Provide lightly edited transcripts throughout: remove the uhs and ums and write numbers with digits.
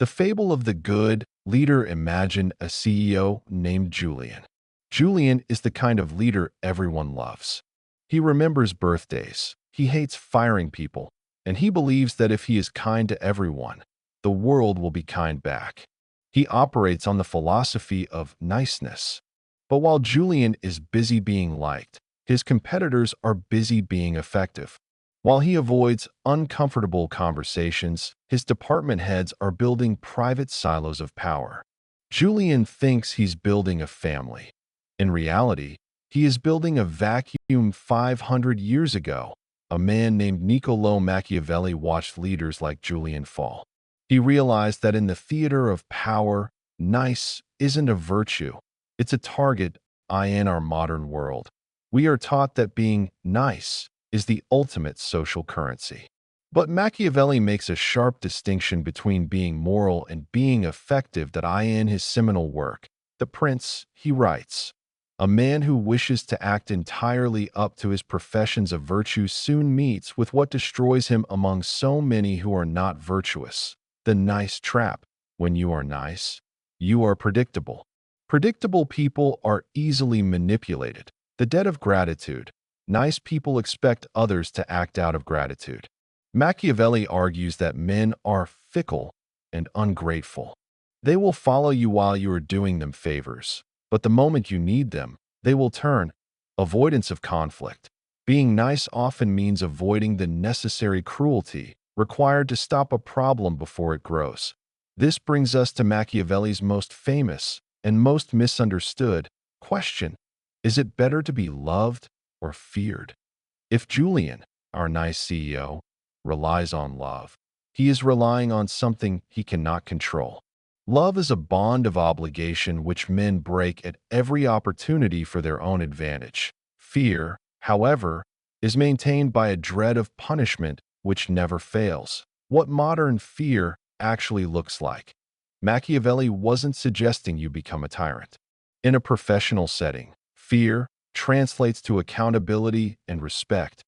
The fable of the good leader. Imagine a CEO named Julian. Julian is the kind of leader everyone loves. He remembers birthdays, he hates firing people, and he believes that if he is kind to everyone, the world will be kind back. He operates on the philosophy of niceness. But while Julian is busy being liked, his competitors are busy being effective. While he avoids uncomfortable conversations, his department heads are building private silos of power. Julian thinks he's building a family. In reality, he is building a vacuum. 500 years ago, a man named Niccolò Machiavelli watched leaders like Julian fall. He realized that in the theater of power, nice isn't a virtue, it's a target. In our modern world, we are taught that being nice is the ultimate social currency. But Machiavelli makes a sharp distinction between being moral and being effective. In his seminal work, The Prince, he writes, "A man who wishes to act entirely up to his professions of virtue soon meets with what destroys him among so many who are not virtuous. The nice trap. When you are nice, you are predictable. Predictable people are easily manipulated. The debt of gratitude. Nice people expect others to act out of gratitude." Machiavelli argues that men are fickle and ungrateful. They will follow you while you are doing them favors, but the moment you need them, they will turn. Avoidance of conflict. Being nice often means avoiding the necessary cruelty required to stop a problem before it grows. This brings us to Machiavelli's most famous and most misunderstood question: is it better to be loved or feared? If Julian, our nice CEO, relies on love, he is relying on something he cannot control. Love is a bond of obligation which men break at every opportunity for their own advantage. Fear, however, is maintained by a dread of punishment which never fails. What modern fear actually looks like. Machiavelli wasn't suggesting you become a tyrant. In a professional setting, fear translates to accountability and respect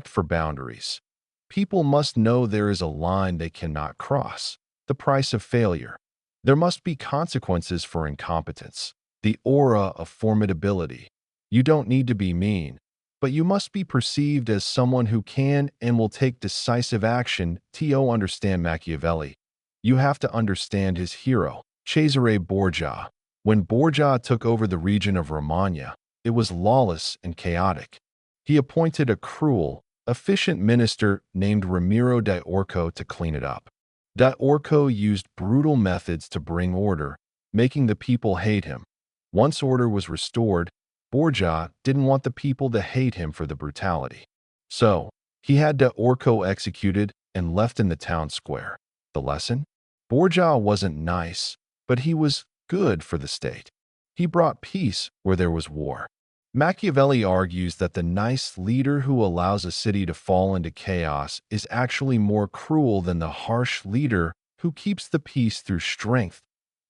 for boundaries. People must know there is a line they cannot cross, the price of failure. There must be consequences for incompetence, the aura of formidability. You don't need to be mean, but you must be perceived as someone who can and will take decisive action. To understand Machiavelli, you have to understand his hero, Cesare Borgia. When Borgia took over the region of Romagna, it was lawless and chaotic. He appointed a cruel, efficient minister named Ramiro di Orco to clean it up. Di Orco used brutal methods to bring order, making the people hate him. Once order was restored, Borgia didn't want the people to hate him for the brutality. So, he had Di Orco executed and left in the town square. The lesson? Borgia wasn't nice, but he was good for the state. He brought peace where there was war. Machiavelli argues that the nice leader who allows a city to fall into chaos is actually more cruel than the harsh leader who keeps the peace through strength.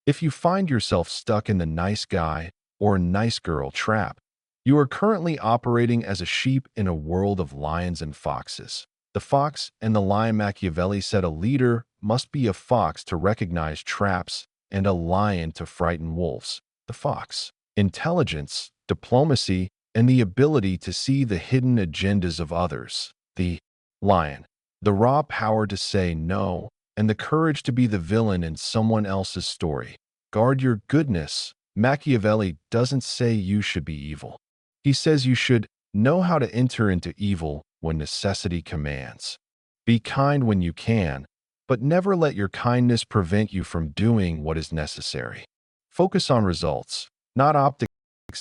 If you find yourself stuck in the nice guy or nice girl trap, you are currently operating as a sheep in a world of lions and foxes. The fox and the lion. Machiavelli said a leader must be a fox to recognize traps and a lion to frighten wolves. The fox. Intelligence, diplomacy, and the ability to see the hidden agendas of others. The lion. The raw power to say no and the courage to be the villain in someone else's story. Guard your goodness. Machiavelli doesn't say you should be evil. He says you should know how to enter into evil when necessity commands. Be kind when you can, but never let your kindness prevent you from doing what is necessary. Focus on results, not optics.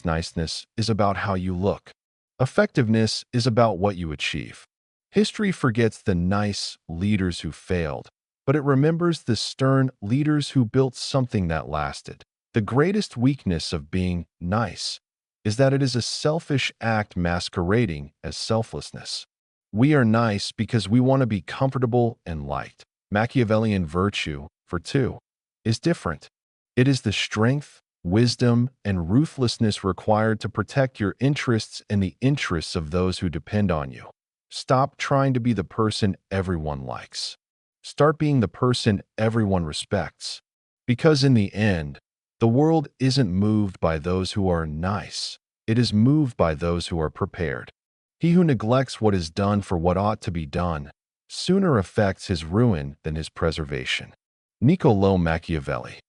Niceness is about how you look. Effectiveness is about what you achieve. History forgets the nice leaders who failed, but it remembers the stern leaders who built something that lasted. The greatest weakness of being nice is that it is a selfish act masquerading as selflessness. We are nice because we want to be comfortable and liked. Machiavellian virtue, for two, is different. It is the strength, wisdom, and ruthlessness required to protect your interests and the interests of those who depend on you. Stop trying to be the person everyone likes. Start being the person everyone respects. Because in the end, the world isn't moved by those who are nice. It is moved by those who are prepared. He who neglects what is done for what ought to be done sooner affects his ruin than his preservation. Niccolò Machiavelli.